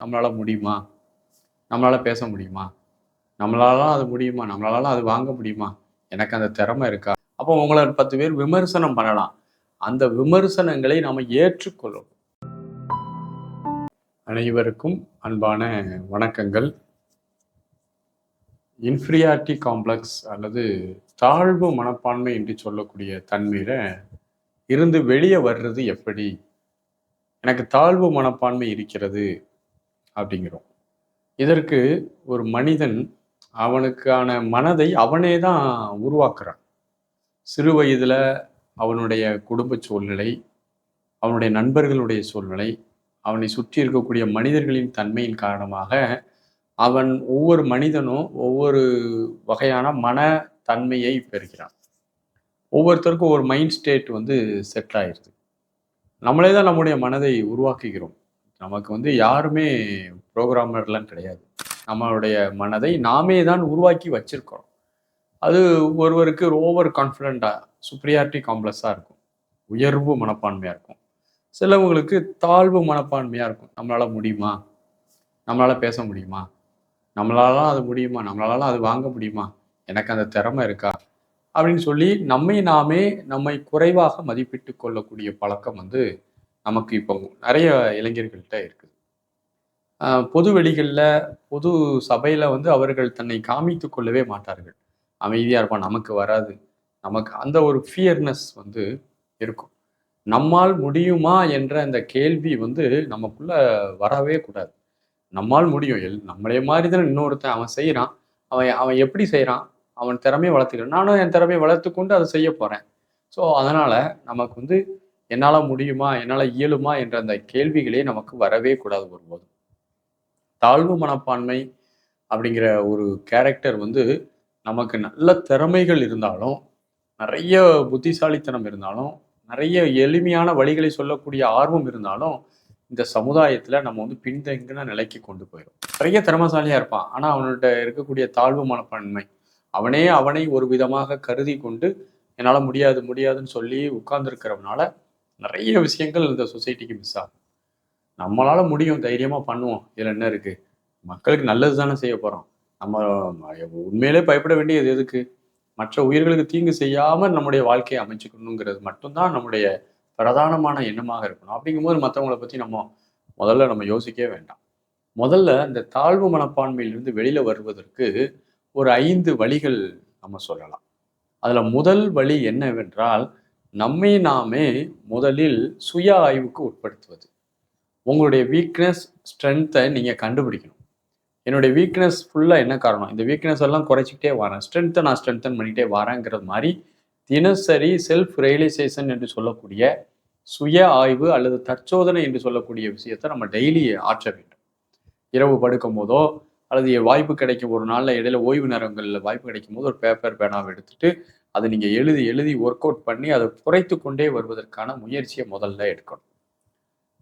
நம்மளால முடியுமா? நம்மளால பேச முடியுமா? நம்மளாலலாம் அது முடியுமா? நம்மளாலலாம் அது வாங்க முடியுமா? எனக்கு அந்த திறமை இருக்கா? அப்போ உங்கள 10 பேர் விமர்சனம் பண்ணலாம். அந்த விமர்சனங்களை நாம ஏற்றுக்கொள்ளணும். அனைவருக்கும் அன்பான வணக்கங்கள். இன்ஃபீரியாரிட்டி காம்ப்ளெக்ஸ் அல்லது தாழ்வு மனப்பான்மை என்று சொல்லக்கூடிய தன்மையில இருந்து வெளிய வர்றது எப்படி? எனக்கு தாழ்வு மனப்பான்மை இருக்கிறது அப்படிங்கிறோம். இதற்கு ஒரு மனிதன் அவனுக்கான மனதை அவனே தான் உருவாக்குறான். சிறு வயதில அவனுடைய குடும்ப சூழ்நிலை, அவனுடைய நண்பர்களுடைய சூழ்நிலை, அவனை சுற்றி இருக்கக்கூடிய மனிதர்களின் தன்மையின் காரணமாக, அவன் ஒவ்வொரு மனிதனும் ஒவ்வொரு வகையான தன்மையை பெறுகிறான். ஒவ்வொருத்தருக்கும் ஒரு மைண்ட் ஸ்டேட் செட் ஆயிருது. நம்மளே தான் நம்முடைய மனதை உருவாக்குகிறோம். நமக்கு யாருமே புரோகிராமர்லாம் கிடையாது. நம்மளுடைய மனதை நாமே தான் உருவாக்கி வச்சிருக்கிறோம். அது ஒருவருக்கு ஓவர் கான்ஃபிடென்ட்டா, சுப்பீரியாரிட்டி காம்ப்ளெக்ஸா இருக்கும். உயர்வு மனப்பான்மையா இருக்கும். சிலவங்களுக்கு தாழ்வு மனப்பான்மையா இருக்கும். நம்மளால முடியுமா? நம்மளால பேச முடியுமா? நம்மளாலலாம் அது முடியுமா? நம்மளாலலாம் அது வாங்க முடியுமா? எனக்கு அந்த திறமை இருக்கா? அப்படின்னு சொல்லி நம்மை நாமே நம்மை குறைவாக மதிப்பிட்டுக் கொள்ளக்கூடிய பழக்கம் நமக்கு இப்போ நெறைய இளைஞர்கள்ட்ட இருக்குது. பொது வெளிகள்ல, பொது சபையில அவர்கள் தன்னை காமித்துக் கொள்ளவே மாட்டார்கள். அமைதியா இருப்பான். நமக்கு வராது. நமக்கு அந்த ஒரு ஃபியர்னஸ் இருக்கும். நம்மால் முடியுமா என்ற அந்த கேள்வி நமக்குள்ள வரவே கூடாது. நம்மால் முடியும். நம்மளே மாரி தானே இன்னொருத்தன் அவன் செய்றான். அவன் அவன் எப்படி செய்றான்? அவன் திறமைய வளர்த்துக்கிறான். நானும் என் திறமைய வளர்த்துக்கொண்டு அத செய்ய போறேன். ஸோ, அதனால நமக்கு என்னால முடியுமா? என்னால இயலுமா? என்ற அந்த கேள்விகளே நமக்கு வரவே கூடாது ஒருபோதும். தாழ்வு மனப்பான்மை அப்படிங்கிற ஒரு கேரக்டர் நமக்கு நல்ல திறமைகள் இருந்தாலும், நெறைய புத்திசாலித்தனம் இருந்தாலும், நெறைய எளிமையான வழிகளை சொல்லக்கூடிய ஆர்வம் இருந்தாலும், இந்த சமுதாயத்துல நம்ம பின்தங்கின நிலைக்கு கொண்டு போயிரும். நெறைய திறமைசாலியா இருப்பான். ஆனா, அவன்கிட்ட இருக்கக்கூடிய தாழ்வு மனப்பான்மை. அவனே அவனை ஒரு விதமாக கருதி கொண்டு, என்னால முடியாது, முடியாதுன்னு சொல்லி உட்கார்ந்திருக்கிறவனால, நெறைய விஷயங்கள் இந்த சொசைட்டிக்கு மிஸ் ஆகும். நம்மளால முடியும், தைரியமா பண்ணுவோம். இதுல என்ன இருக்கு? மக்களுக்கு நல்லது தானே செய்ய போறோம். நம்ம உண்மையிலே பயப்பட வேண்டியது எதுக்கு? மற்ற உயிர்களுக்கு தீங்கு செய்யாம நம்முடைய வாழ்க்கையை அமைச்சுக்கணுங்கிறது மட்டும் தான் நம்முடைய பிரதானமான எண்ணமாக இருக்கணும். அப்படிங்கும்போது மத்தவங்கள பத்தி முதல்ல யோசிக்கவே வேண்டாம். முதல்ல இந்த தாழ்வு மனப்பான்மையிலிருந்து வெளியில வருவதற்கு ஒரு 5 வழிகள் நம்ம சொல்லலாம். அதுல முதல் வழி என்னவென்றால், நம்மை நாமே முதலில் சுய ஆய்வுக்கு உட்படுத்துவது. உங்களுடைய வீக்னஸ், ஸ்ட்ரென்த்தை நீங்க கண்டுபிடிக்கணும். என்னுடைய வீக்னஸ் ஃபுல்லா என்ன காரணம்? இந்த வீக்னஸ் எல்லாம் குறைச்சுக்கிட்டே வரேன். ஸ்ட்ரென்த்தை நான் ஸ்ட்ரென்தன் பண்ணிக்கிட்டே வரேங்கிறது மாரி, தினசரி செல்ஃப் ரியலைசேஷன் என்று சொல்லக்கூடிய சுய ஆய்வு அல்லது தற்சோதனை என்று சொல்லக்கூடிய விஷயத்த நம்ம டெய்லி ஆற்ற வேண்டும். இரவு படுக்கும்போதோ, அல்லது வாய்ப்பு கிடைக்கும் ஒரு நாள்ல இடையில ஓய்வு நேரங்கள்ல வாய்ப்பு கிடைக்கும்போது, ஒரு பேப்பர், பேனாவ எடுத்துட்டு, அத நீங்க எழுதி எழுதி ஒர்க் அவுட் பண்ணி, அத குறைத்துக் கொண்டே வருவதற்கான முயற்சிய முதல்ல எடுக்கணும்.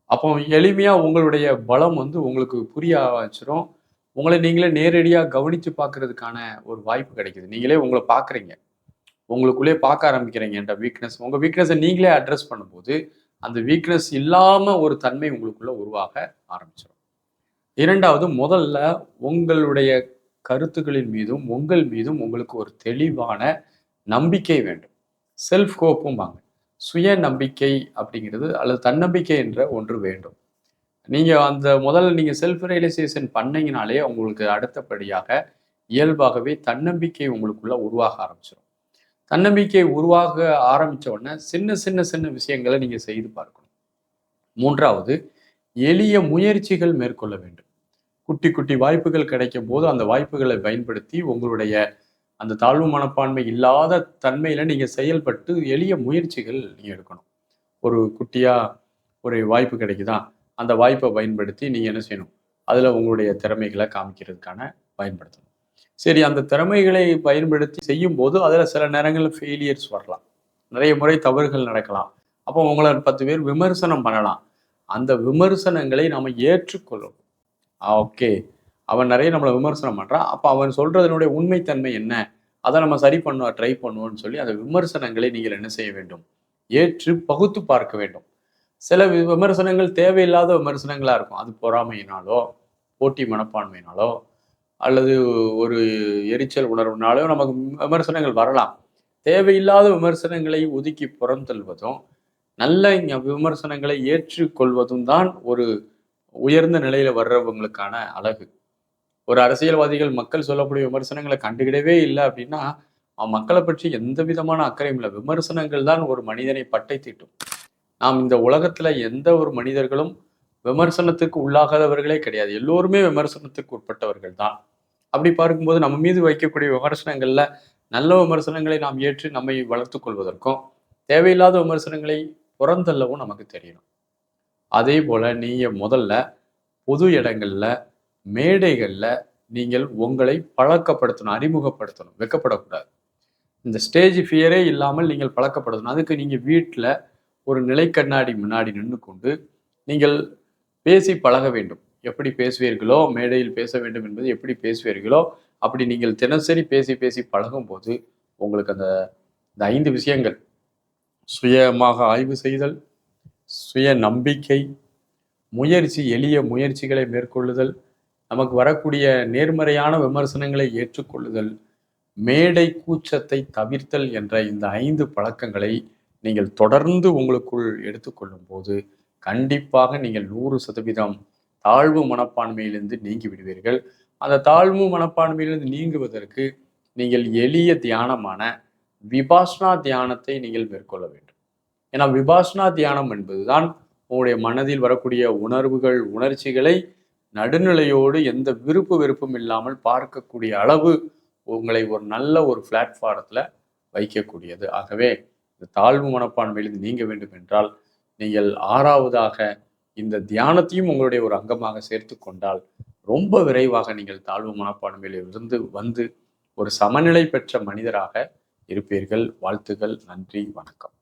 அப்போ எளிமையா உங்களுடைய பலம் உங்களுக்கு புரிய ஆரம்பிச்சிரும். உங்கள நீங்களே நேரடியா கவனிச்சு பார்க்கறதுக்கான ஒரு வாய்ப்பு கிடைக்குது. நீங்களே உங்கள பார்க்குறீங்க. உங்களுக்குள்ளேயே பார்க்க ஆரம்பிக்கிறீங்க என்ற வீக்னஸ். உங்க வீக்னஸ நீங்களே அட்ரஸ் பண்ணும்போது, அந்த வீக்னஸ் இல்லாம ஒரு தன்மை உங்களுக்குள்ள உருவாக ஆரம்பிச்சிரும். 2வது முதல்ல உங்களுடைய கருத்துக்களின் மீதும், உங்கள் மீதும் உங்களுக்கு ஒரு தெளிவான நம்பிக்கை வேண்டும். செல்ஃப் ஹோப்பும்பாங்க. சுய நம்பிக்கை அப்படிங்கிறது அல்லது தன்னம்பிக்கை என்ற ஒன்று வேண்டும். நீங்க அந்த முதல்ல நீங்க செல்ஃப் ரியலைசேஷன் பண்ணீங்கனாலே, உங்களுக்கு அடுத்தபடியாக இயல்பாகவே தன்னம்பிக்கை உங்களுக்குள்ள உருவாக ஆரம்பிச்சுரும். தன்னம்பிக்கை உருவாக ஆரம்பிச்ச உடனே சின்ன சின்ன சின்ன விஷயங்கள நீங்க செய்து பார்க்கணும். 3வது எளிய முயற்சிகள் மேற்கொள்ள வேண்டும். குட்டி குட்டி வாய்ப்புகள் கிடைக்கும்போது, அந்த வாய்ப்புகளை பயன்படுத்தி உங்களுடைய அந்த தாழ்வு மனப்பான்மை இல்லாத தன்மையில நீங்க செயல்பட்டு எளிய முயற்சிகள் நீங்க எடுக்கணும். ஒரு குட்டியா ஒரு வாய்ப்பு கிடைக்குதா? அந்த வாய்ப்ப பயன்படுத்தி நீங்க என்ன செய்யணும்? அதுல உங்களுடைய திறமைகள காமிக்கிறதுக்கான பயன்படுத்தணும். சரி, அந்த திறமைகளை பயன்படுத்தி செய்யும்போது, அதுல சில நேரங்கள்ல ஃபெயிலியர்ஸ் வரலாம். நிறைய முறை தவறுகள் நடக்கலாம். அப்போ உங்கள 10 பேர் விமர்சனம் பண்ணலாம். அந்த விமர்சனங்களை நாம ஏற்றுக்கொள்ளணும். ஓகே. அவன் நெறைய நம்மள விமர்சனம் பண்றான். அப்ப அவன் சொல்றதனுடைய உண்மைத்தன்மை என்ன? அத நம்ம சரி பண்ண ட்ரை பண்ணுவோம்னு சொல்லி, அந்த விமர்சனங்களை நீங்கள் என்ன செய்ய வேண்டும்? ஏற்று பகுத்து பார்க்க வேண்டும். சில விமர்சனங்கள் தேவையில்லாத விமர்சனங்களா இருக்கும். அது பொறாமையினாலோ, போட்டி மனப்பான்மையினாலோ அல்லது ஒரு எரிச்சல் உணர்வுனாலோ நமக்கு விமர்சனங்கள் வரலாம். தேவையில்லாத விமர்சனங்களை ஒதுக்கி புறந்தள்வதும், நல்ல விமர்சனங்களை ஏற்றுக்கொள்வதும் தான் ஒரு உயர்ந்த நிலையில வர்றவங்களுக்கான அழகு. ஒரு அரசியல்வாதிகள் மக்கள் சொல்லக்கூடிய விமர்சனங்களை கண்டுக்கிடவே இல்லை அப்படின்னா, மக்களை பற்றி எந்த விதமான அக்கறையும் இல்லை. விமர்சனங்கள் தான் ஒரு மனிதனை பட்டை தீட்டும். நாம் இந்த உலகத்துல எந்த ஒரு மனிதர்களும் விமர்சனத்துக்கு உள்ளாகாதவர்களே கிடையாது. எல்லோருமே விமர்சனத்துக்கு உட்பட்டவர்கள் தான். அப்படி பார்க்கும்போது நம்ம மீது வைக்கக்கூடிய விமர்சனங்கள்ல நல்ல விமர்சனங்களை நாம் ஏற்று நம்மை வளர்த்துக் கொள்வதற்கும், தேவையில்லாத விமர்சனங்களை புறந்தள்ளவும் நமக்கு தெரியணும். அதே போல நீங்க முதல்ல பொது இடங்கள்ல, மேடைகள்ல நீங்கள் உங்களை பழக்கப்படுத்தணும், அறிமுகப்படுத்தணும். வெட்கப்படக்கூடாது. இந்த ஸ்டேஜ் ஃபியரே இல்லாமல் நீங்கள் பழக்கப்படுத்தணும். அதுக்கு நீங்க வீட்ல ஒரு நிலைக்கண்ணாடி முன்னாடி நின்று கொண்டு நீங்கள் பேசி பழக வேண்டும். எப்படி பேசுவீர்களோ, மேடையில் பேச வேண்டும் என்பது எப்படி பேசுவீர்களோ, அப்படி நீங்கள் தினசரி பேசி பேசி பழகும்போது உங்களுக்கு அந்த இந்த 5 விஷயங்கள் சுயமாக ஆய்வு செய்தல், சுய நம்பிக்கை, முயற்சி, எளிய முயற்சிகளை மேற்கொள்ளுதல், நமக்கு வரக்கூடிய நேர்மறையான விமர்சனங்களை ஏற்றுக்கொள்ளுதல், மேடை கூச்சத்தை தவிர்த்தல் என்ற இந்த 5 பழக்கங்களை நீங்கள் தொடர்ந்து உங்களுக்குள் எடுத்துக்கொள்ளும் போது கண்டிப்பாக நீங்கள் 100% தாழ்வு மனப்பான்மையிலிருந்து நீங்கி விடுவீர்கள். அந்த தாழ்வு மனப்பான்மையிலிருந்து நீங்குவதற்கு நீங்கள் எளிய தியானமான விபாசனா தியானத்தை நீங்கள் மேற்கொள்ள வேண்டும். ஏன்னா விபாசனா தியானம் என்பதுதான் உங்களுடைய மனதில் வரக்கூடிய உணர்வுகள், உணர்ச்சிகளை நடுநிலையோடு எந்த விருப்பு வெறுப்பும் இல்லாமல் பார்க்கக்கூடிய அளவு உங்களை ஒரு நல்ல ஒரு பிளாட்ஃபாரத்தில் வைக்கக்கூடியது. ஆகவே இந்த தாழ்வு மனப்பான்மையிலிருந்து நீங்க வேண்டும் என்றால் நீங்கள் 6வதாக இந்த தியானத்தையும் உங்களுடைய ஒரு அங்கமாக சேர்த்து கொண்டால் ரொம்ப விரைவாக நீங்கள் தாழ்வு மனப்பான்மையில் இருந்து வந்து ஒரு சமநிலை பெற்ற மனிதராக இருப்பீர்கள். வாழ்த்துக்கள். நன்றி. வணக்கம்.